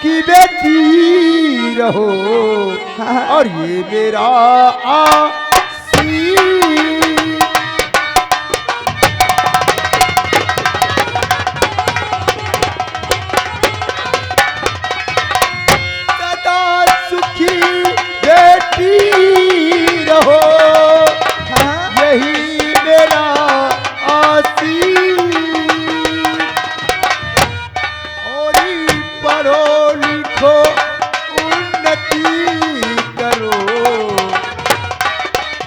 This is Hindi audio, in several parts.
की बेटी रहो और ये मेरा आसी। सदा सुखी बेटी रहो यही मेरा आसी। और पढ़ो लिखो उन्नति करो।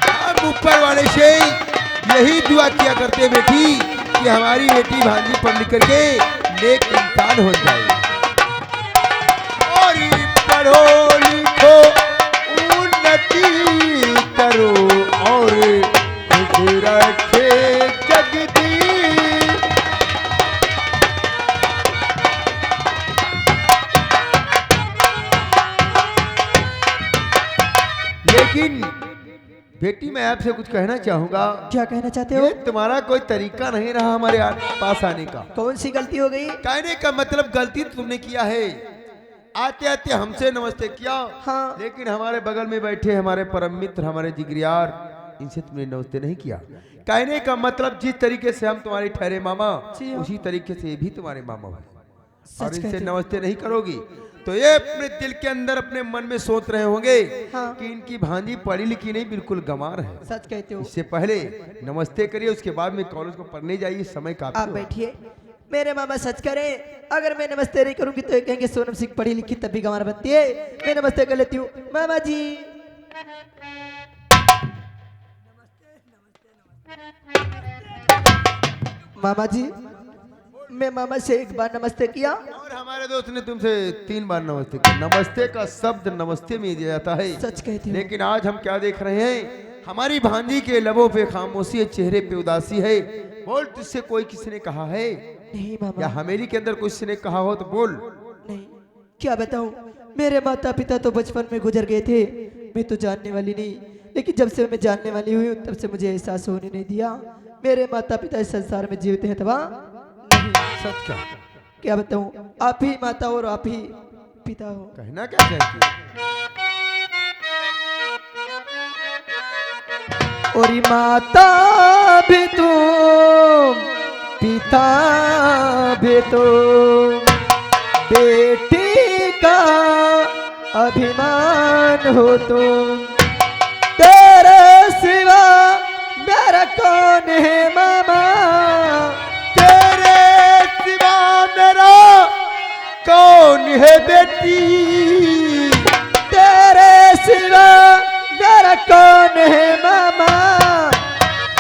हम ऊपर वाले से यही दुआ किया करते बेटी कि हमारी बेटी भांजी पढ़ लिख करके नेक इंसान हो जाए। और पढ़ो लिखो उन्नति करो और खुश रखे जगदीश। लेकिन बेटी मैं आपसे कुछ कहना चाहूंगा। क्या कहना चाहते हो? ये तुम्हारा कोई तरीका नहीं रहा हमारे पास आने का। कौन सी गलती हो गई? कहने का मतलब गलती तुमने किया है। आते आते हमसे नमस्ते किया। हाँ। लेकिन हमारे बगल में बैठे हमारे परम मित्र हमारे जिगरियार इनसे तुमने नमस्ते नहीं किया। कहने का मतलब जिस तरीके से हम तुम्हारे ठहरे मामा उसी तरीके से ये भी तुम्हारे मामा है और इनसे नमस्ते नहीं करोगी तो ये अपने दिल के अंदर अपने मन में सोच रहे होंगे कि इनकी भांजी पढ़ी लिखी नहीं बिल्कुल गंवार है। सच कहते हो। इससे पहले नमस्ते करिए उसके बाद में कॉलेज को पढ़ने जाइए। समय काफी आप बैठिए। मेरे मामा सच करें अगर मैं नमस्ते नहीं करूंगी तो ये कहेंगे सोनम सिंह पढ़ी लिखी तब भी गंवार बनती है। मैं नमस्ते कर लेती हूँ मामा जी। मामा जी मैं मामा से एक बार नमस्ते किया और हमारे दोस्त ने तुमसे 3 बार नमस्ते किया। नमस्ते का शब्द नमस्ते में दिया जाता है। सच कहते हो। लेकिन आज हम क्या देख रहे हैं हमारी भांजी के लबों पे खामोशी है चेहरे पे उदासी है। बोल तुझसे कोई किसी ने कहा है? नहीं मामा। या हमेली के अंदर किसी ने कहा हो तो बोल। नहीं क्या बताऊं मेरे माता पिता तो बचपन में गुजर गए थे। मैं तो जानने वाली नहीं लेकिन जब से मैं जानने वाली हुई तब से मुझे एहसास होने नहीं दिया मेरे माता पिता इस संसार में जीवित हैं अथवा नहीं। सच क्या बताऊं आप ही माता और आप ही पिता हो। कहना क्या चाहती है? और माता भी तुम पिता भी तुम बेटी का अभिमान हो तुम। तेरे सिवा मेरा कौन है मामा। तेरे सिवा मेरा कौन है बेटी। तेरे सिवा मेरा कौन है मामा।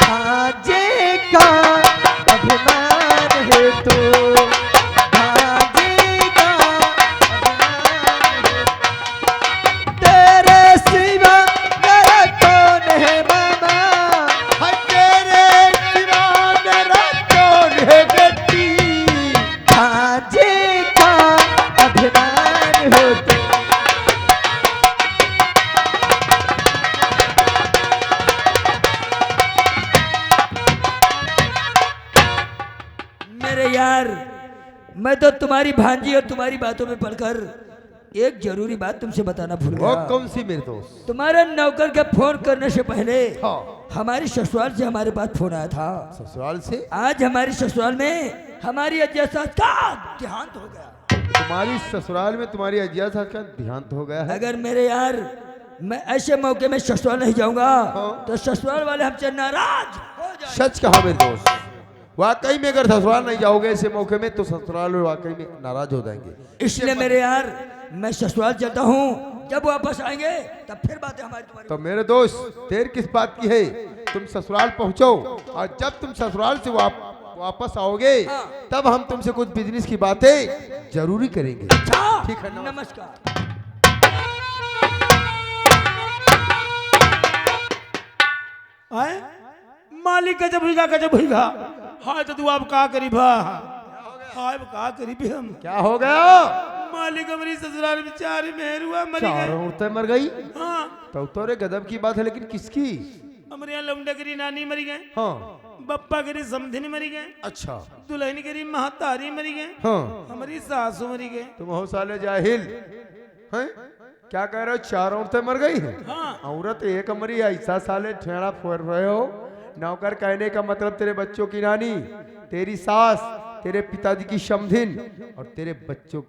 भांजे का अभिमान है तो भांजे का अभिमान है। तेरे सिवा मेरा कौन है मामा। हाय तेरे सिवा मेरा कौन है बेटी। भांजे का अभिमान हो तो। मेरे यार मैं तो तुम्हारी भांजी और तुम्हारी बातों में पढ़कर एक जरूरी बात तुमसे बताना भूल वो गया। कौन सी मेरे दोस्त? तुम्हारे नौकर के फोन करने से पहले हाँ। हमारी ससुराल से हमारे पास फोन आया था। ससुराल से? आज हमारी ससुराल में हमारी अज्जा सास का देहांत हो गया। तुम्हारी ससुराल में तुम्हारी अजिया साहब का देहांत हो गया है। अगर मेरे यार मैं ऐसे मौके में ससुराल नहीं जाऊंगा तो ससुराल वाले हमसे नाराज हो जाएंगे। सच कहा मेरे दोस्त। वाकई में अगर ससुराल नहीं जाओगे ऐसे मौके में तो ससुराल वाकई में नाराज हो जाएंगे। इसलिए मेरे यार मैं ससुराल चलता हूँ। जब वापस आएंगे तब फिर बातें हमारी तुम्हारी। तो मेरे दोस्त देर किस बात की है? तुम ससुराल पहुंचो और जब तुम ससुराल से वापस आओगे तब हम तुमसे कुछ बिजनेस की बातें जरूरी करेंगे। ठीक है नमस्कार। आए मालिक का जब हुईगा हाँ तो तू आप का करी भा हाँ अब का करी भी हम। क्या हो गया? मालिक हमारी ससुराल बेचारी मेहर हुआ मरी गई। चारों औरतें मर गई? हाँ तो रे गजब की बात है लेकिन किसकी? हमारे यहाँ लौंडा करी नानी मरी गए। हाँ बप्पा गिरी समधिनी मरी गए, अच्छा दुल्हन गिरी महतारी मरी गए, हाँ हमारी सासू मरी गए। तुम हो साले जाहिल हैं? क्या कह रहे हो? 4 औरतें मर गई हैं? हाँ औरत एक मरी, ऐसा साले ठेड़ा फोड़ रहे हो। नौकर कहने का मतलब तेरे बच्चों की नानी, तेरी सास, तेरे पिताजी की समधिन और तेरे बच्चों,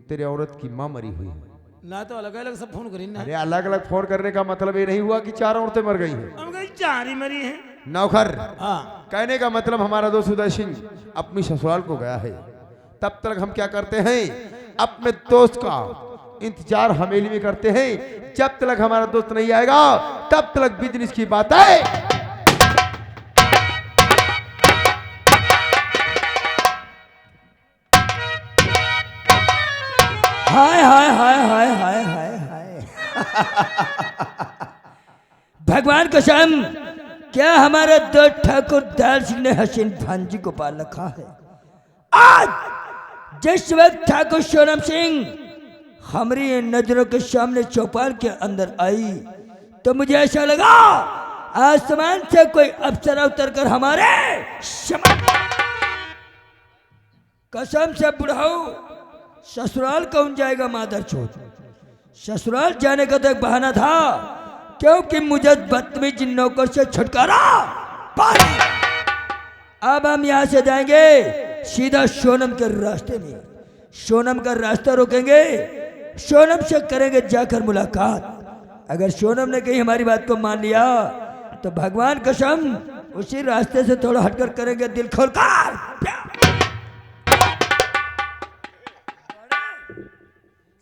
तेरे औरत की माँ मरी हुई है। ना तो अलग अलग सब फोन करी ना, अरे अलग अलग फोन करने का मतलब ये नहीं हुआ कि 4 औरतें मर गई हैं। हम कहीं 4 ही मरी हैं। नौकर हाँ कहने का मतलब हमारा दोस्त उदय सिंह अपनी ससुराल को गया है। तब तक हम क्या करते हैं, अपने दोस्त का इंतजार हवेली में करते हैं। जब तक हमारा दोस्त नहीं आएगा तब तक बिजनेस की बात है। हाय हाय हाय हाय हाय हाय हाय भगवान कसम, क्या हमारे दो ठाकुर दयाल सिंह ने हसीन भांजी को पाल रखा है। आज जिस वक्त ठाकुर सोनम सिंह हमारी नजरों के सामने चौपाल के अंदर आई तो मुझे ऐसा लगा आसमान से कोई अप्सरा उतर कर हमारे कसम से बुढ़ाऊ ससुराल कौन जाएगा मादर चोट। ससुराल जाने का तो एक बहाना था, क्योंकि मुझे बदतमीज नौकर से छुटकारा पाना। अब हम यहाँ से जाएंगे सीधा सोनम के रास्ते में, सोनम का रास्ता रोकेंगे, सोनम से करेंगे जाकर मुलाकात। अगर सोनम ने कहीं हमारी बात को मान लिया तो भगवान कसम उसी रास्ते से थोड़ा हटकर करेंगे दिल खोलकर।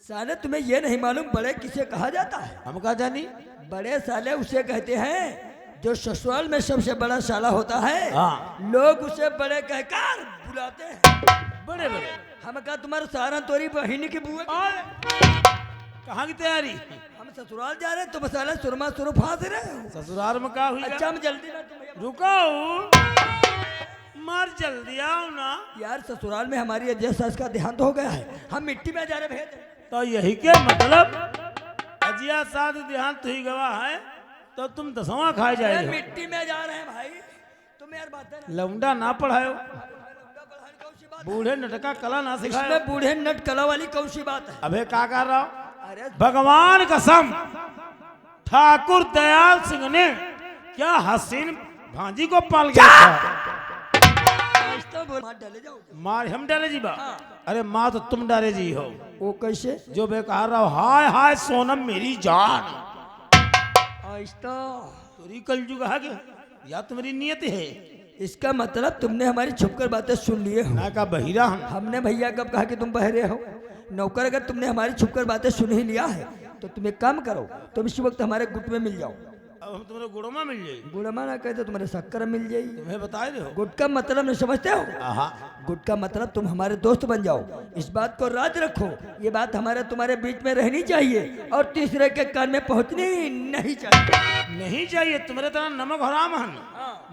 साले तुम्हें यह नहीं मालूम बड़े किसे कहा जाता है? हम कहा जानी, बड़े साले उसे कहते हैं जो ससुराल में सबसे बड़ा साला होता है। हाँ। लोग उसे बड़े कहकर बुलाते हैं। बड़े बड़े हम कहा तुम्हारा सहारा तोरी बहिनी की बुआ की। कहाँ की तैयारी? हम ससुराल जा रहे हैं तो मसाला सुरमा सुरु फांस रहे हो। ससुराल में का हुई? अच्छा हम जल्दी ना तुम्हें रुको मार जल्दी आओ ना यार, ससुराल में हमारी अजय सास का देहांत हो गया है, हम मिट्टी में जा रहे भेज। तो यही के मतलब अजिया साथ देहांत हुई गवा है तो तुम दसवां खाए जाए। मिट्टी में जा रहे हैं भाई, तुम यार बात है ना। लौंडा ना पढ़ायो, बूढ़े नटका कला ना सिखाए। इसमें बूढ़े नट कला वाली कौन सी बात है? अबे क्या कर रहा हो? अरे भगवान कसम ठाकुर दयाल सिंह ने क्या हसीन भांजी को पाल गया था। डाले जाओ। मार हम डाले जी बा? हाँ। अरे माँ तो तुम डाले जी हो। वो कैसे? जो बेकार रहा हाय हाय सोनम मेरी जान। आहिस्ता। तुरी कलजुग है क्या? या तुम्हारी नियत है? इसका मतलब तुमने हमारी छुपकर बातें सुन लिए हो। ना का बहिरा हम। हमने भैया कब कहा कि तुम बहरे हो? नौकर, अगर तुमने हमारी छुपकर बातें सुन ही लिया है तो तुम एक काम करो, तुम इसी वक्त हमारे गुट में मिल जाओ। अब हम तुम्हारे गुड़मा मिल जाए। गुड़मा ना कहते तुम्हारे शक्कर मिल जाएगी। तुम्हें बता रहे हो? गुट का मतलब नहीं समझते हो? आहा। गुट का मतलब तुम हमारे दोस्त बन जाओ। इस बात को राज रखो, ये बात हमारे तुम्हारे बीच में रहनी चाहिए और तीसरे के कान में पहुंचनी नहीं चाहिए। नहीं चाहिए। तुम्हारे तरह नमक हराम है।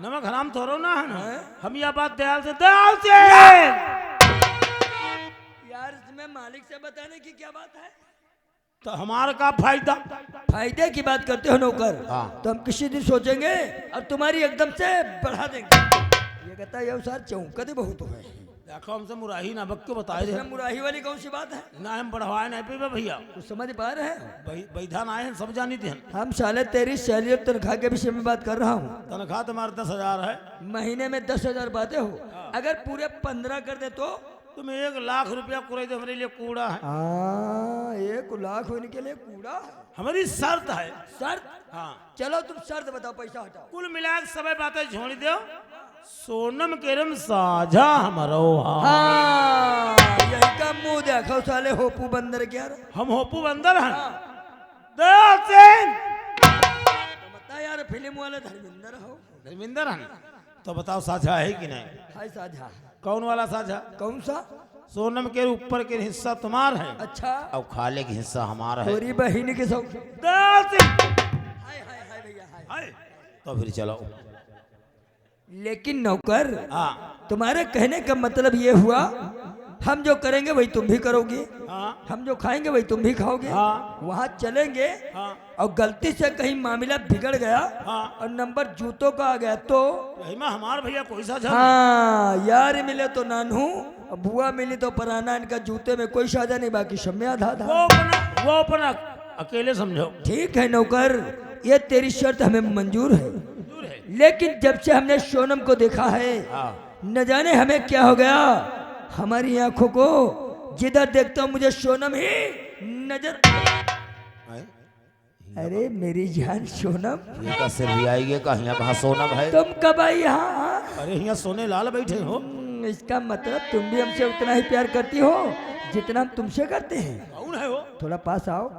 नमक हराम थोड़ो ना है। हम यह बात दयाल से यार इसमें मालिक से बताने की क्या बात है? तो हमारा का फायदा? फायदे की बात करते हो नौकर? हाँ। तो हम किसी दिन सोचेंगे और तुम्हारी एकदम से बढ़ा देंगे। ये कहता है यार चौंकते बहुत है। देखो हमसे मुराही ना बक क्यों बताए इसमें मुराही वाली कौन सी बात है? ना हम बढ़वाए नहीं पे भैया। कुछ समझ पा रहे हैं? बैधान आए हैं सब जानी थे। हम साले तेरी सैलरी और तनख्वाह के विषय में बात कर रहा हूँ। तनख्वाह तुम्हारा 10,000 है। महीने में 10,000 बातें हो, अगर पूरे 15 कर दे तो तुम 1 लाख रुपया कुरे दो, हमारे लिए कूड़ा है। 1 लाख होने के लिए कूड़ा है। हमारी शर्त है। शर्त? हाँ। चलो तुम शर्त बताओ, पैसा हटाओ। कुल मिला के सब बातें छोड़ दो। सोनम केरम साझा हमारो। हाँ, यही का मुंह देखो साले होपू बंदर क्या रे? हम होपू बंदर हैं। दयाल सिंह तो बता यार, फिल्म वाले धर्मेंद्र हो? धर्मेंद्र हैं। तो बताओ साझा है कि नहीं? हाय साझा। कौन वाला साझा? कौन सा? सोनम के ऊपर के हिस्सा तुम्हारा है अच्छा, और खाले के हिस्सा हमारा है। थोड़ी बहिनी के सौ। दयाल सिंह हाय हाय हाय भैया हाय। हाय। तो फिर चलो। लेकिन नौकर, हाँ। तुम्हारे कहने का मतलब ये हुआ हम जो करेंगे वही तुम भी करोगे, हाँ हम जो खाएंगे वही तुम भी खाओगे। हाँ। वहाँ चलेंगे हाँ और गलती से कहीं मामला बिगड़ गया हाँ। और नंबर जूतों का आ गया तो यही में हमार भैया कोई सा झल हाँ, यार मिले तो नानू और बुआ मिली तो पराना, इनका जूते में कोई साझा नहीं, बाकी सब में आधा आधा। वो अपना अकेले समझो। ठीक है नौकर, ये तेरी शर्त हमें मंजूर है, दूर है। लेकिन जब से हमने सोनम को देखा है हाँ न जाने हमें क्या हो गया, हमारी आंखों को जिधर देखता हूँ मुझे सोनम ही नजर। अरे मेरी जान सोनम, ये का सिर भी आएगी कहाँ सोनम है। तुम कब आई यहाँ? अरे यहाँ सोने लाल बैठे हो। इसका मतलब तुम भी हमसे उतना ही प्यार करती हो जितना हम तुमसे करते हैं। कौन है वो? थोड़ा पास आओ।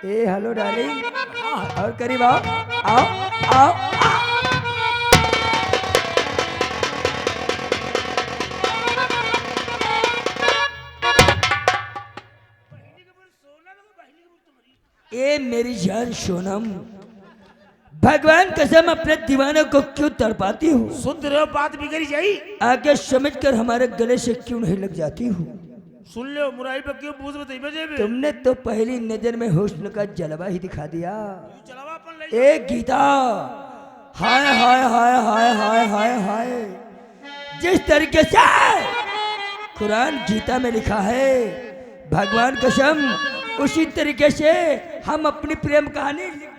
ए हेलो डार्लिंग, और करीब आओ आओ आओ, आओ। ए मेरी जान सोनम, भगवान कसम अपने दीवानों को क्यों तड़पाती हो? सुन रहे हो बात बिगड़ी जाई। आगे समझकर हमारे गले से क्यों नहीं लग जाती हो? सुन लो मुराई पे क्यों पूछ बताई बजे बे। तुमने तो पहली नजर में हुस्न का जलवा ही दिखा दिया। चलावा अपन ले। ए गीता, हाय हाय हाय हाय हाय हाय हाय, जिस तरीके से कुरान गीता में लिखा है, भगवान कसम उसी तरीके से हम अपनी प्रेम कहानी लिख प्रेम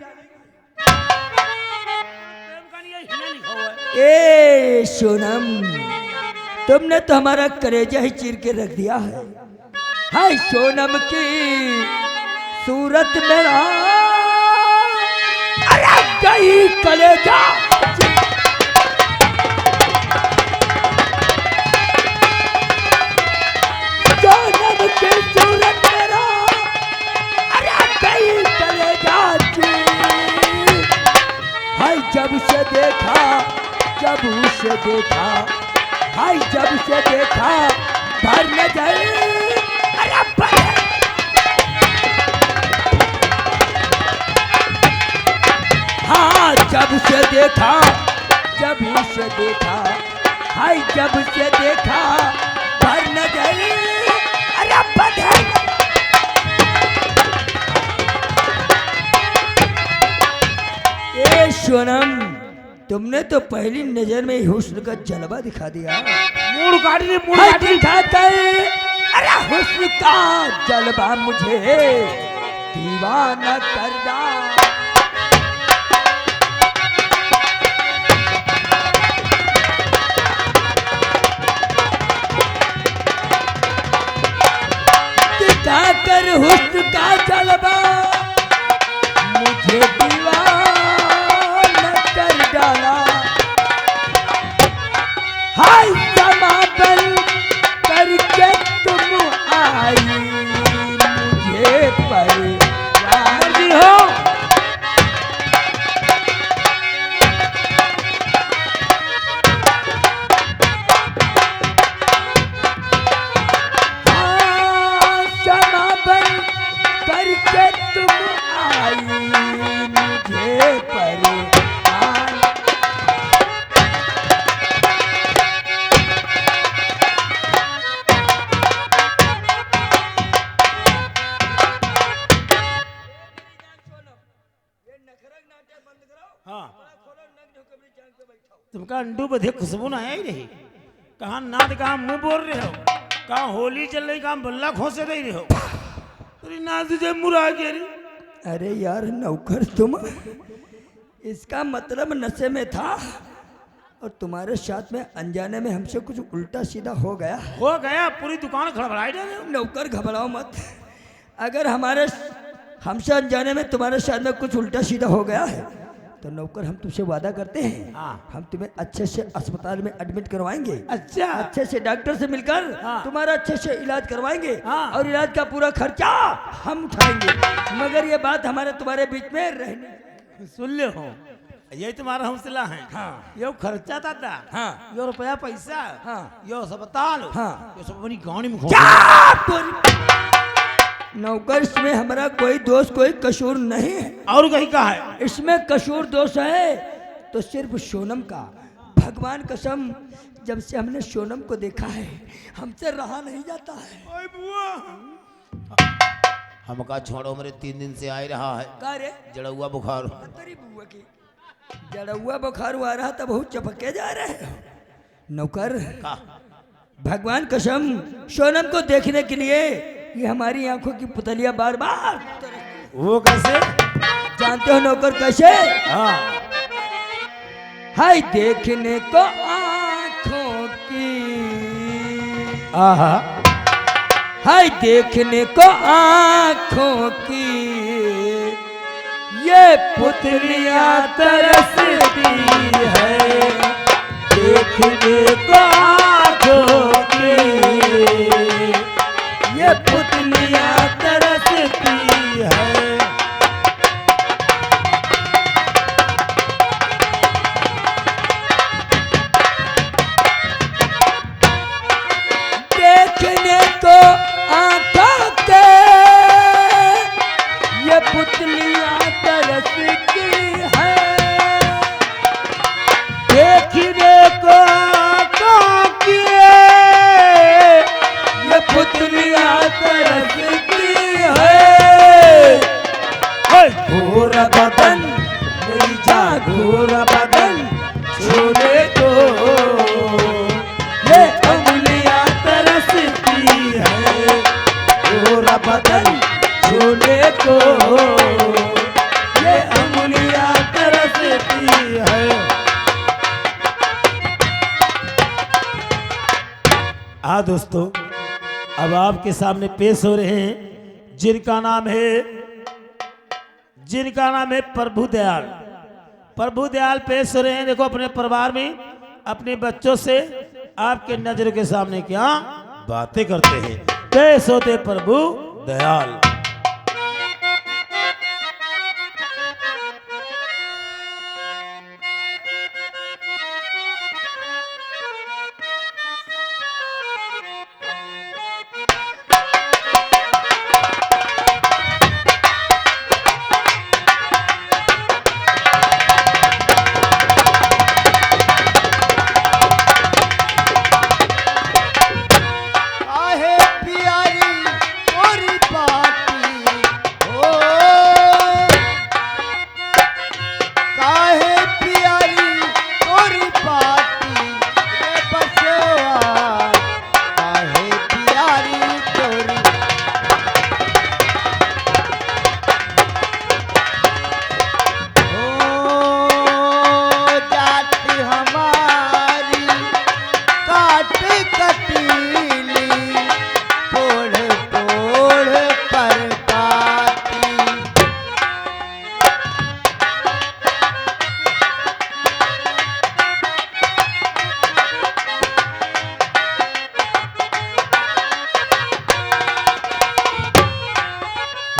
कहानी ये हिना लिखा हुआ है। ए सोनम, तुमने तो हमारा कलेजा ही चीर के रख दिया है। हाय सोनम की सूरत मेरा, अरे गई कलेजा। सोनम की सूरत मेरा, अरे गई कलेजा चीर। हाय जब से देखा, जब उसे देखा, हाय जब से देखा भर न जाए, अरे भर। हाँ जब से देखा, जब उसे देखा, हाय जब से देखा भर न जाए, अरे भर। ए सोनम, तुमने तो पहली नजर में ही हुस्न का जलवा दिखा दिया। मूड काट दी, मूड हाय काट दी। दिखाकर, अरे हुस्न का जलवा मुझे दीवाना कर दा। दिखाकर हुस्न का जलवा मुझे दीवाना कर डाला। हाय समापन करके तुम आई मुझे पर मर्जी हो। समापन करके तुम आई मुझे पर। हाँ तुमका अंडू बधे खुशबू ना आई रही। कहाँ नाद कहाँ मुंह बोल रहे हो, कहाँ होली चल रही, कहाँ बल्ला खोसे रही हो। अरे ना तुझे मुरा के रे। अरे यार नौकर, तुम इसका मतलब नशे में था और तुम्हारे साथ में अनजाने में हमसे कुछ उल्टा सीधा हो गया। हो गया, पूरी दुकान खड़बड़ाई डाले। नौकर घबराओ मत, अगर हमारे हमसे अनजाने में तुम्हारे साथ में कुछ उल्टा सीधा हो गया है तो नौकर हम तुमसे वादा करते हैं, हाँ। हम तुम्हें अच्छे से अस्पताल में एडमिट करवाएंगे। अच्छा अच्छे से डॉक्टर से मिलकर हाँ। तुम्हारा अच्छे से इलाज करवाएंगे, हाँ। और इलाज का पूरा खर्चा हम उठाएंगे। मगर ये बात हमारे तुम्हारे बीच में रहने। सुन ले हो, ये तुम्हारा हौसला है। हाँ। यो खर्चा दादा, हाँ। यो रुपया पैसा, हाँ। यो अस्पताल, हाँ। यो सब अपनी गाड़ी में नौकर, इसमें हमारा कोई दोष कोई कसूर नहीं है। और कहीं का है? इसमें कसूर दोष है तो सिर्फ सोनम का। भगवान कसम, जब से हमने सोनम को देखा है हमसे रहा नहीं जाता है। ओए बुआ हमका छोड़ो मेरे 3 दिन से आ रहा है का रे जड़ुआ बुखार। तेरी बुआ की जड़ुआ बुखार आ रहा था, बहुत चपके जा रहे हो नौकर। का भगवान कसम सोनम को देखने के लिए ये हमारी आंखों की पुतलियां बार बार वो कैसे? जानते हो नौकर कैसे? हाँ हाय देखने को आंखों की, आहा हाय देखने को आंखों की ये पुतलियां तरसती है, देखने को आँखों की ये पुतलियां तरसती है। देखने को आंखों के ये पुतलियां तरसती है, देखने को आँखों की ये पुतलियां तरसती है। घोर बदन मेरी जा घोर बदन छूने को ये अंगुलियां तरसती है, घोर बदन छूने को ये अंगुलियां तरसती है। हाँ दोस्तों, अब आपके सामने पेश हो रहे हैं जिनका नाम है प्रभु दयाल। प्रभु दयाल पेश हो रहे हैं। देखो अपने परिवार में अपने बच्चों से आपके नजर के सामने क्या बातें करते हैं। पेश होते प्रभु दयाल। आहे प्यारी गोरी पाती ओ, काहे प्यारी गोरी पाती रे बसवा, काहे प्यारी गोरी ओ जाति हमारी काट कटीली पोढ़ पोढ़ पर पाती।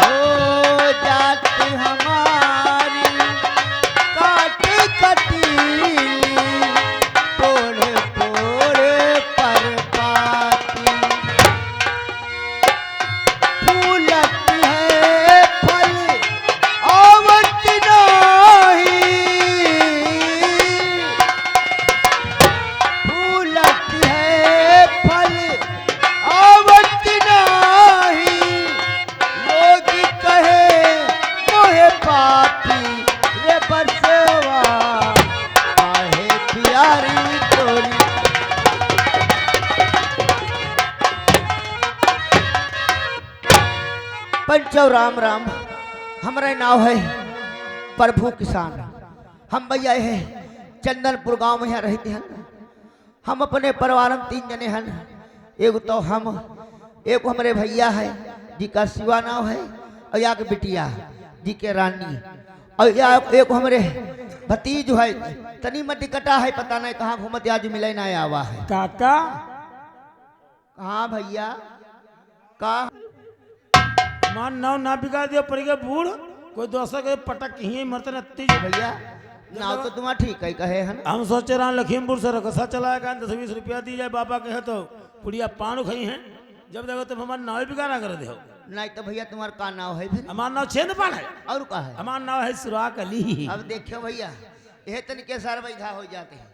ओ जाति हमारी काट कटीली पोढ़ पोढ़ पर पाती। फूलत है फल आवत नाही, फूलत है फल आवत नाही, लोग कहे मोहे पापी रे बरसवा, काहे प्यारी तोरी। पंचो राम राम, हमारा नाव है प्रभु किसान। हम भैया है चंदनपुर गांव में यहाँ रहते हैं। हम अपने परिवार में 3 जने हैं। एक तो हम, एक हमारे भैया है जी का शिवा नाव है, और या के बिटिया जी के रानी, और या एक हमारे भतीज है तनी मटी कटा है, पता नहीं कहाँ घूमत आज मिले ना आवा है। काका कहाँ भैया का मान नाव ना बिगाड़ दिया पड़ गया बूढ़, कोई दोस्त के पटक ही मरते न तीज। भैया नाव तो तुम्हारा ठीक है कहे है ना। हम सोचे रहा लखीमपुर से रकसा चलाएगा 10-20 रुपया दी जाए बाबा के है तो पुड़िया पान खाई हैं। जब देखो तो हमारा नाव बिगाड़ा कर दे। नहीं तो भैया तुम्हारा का नाव है फिर? हमारा नाव छेदपाल है। और का है? हमारा नाव है सुराग अली। अब देखियो भैया यह तनिके सार बैठा हो जाते हैं।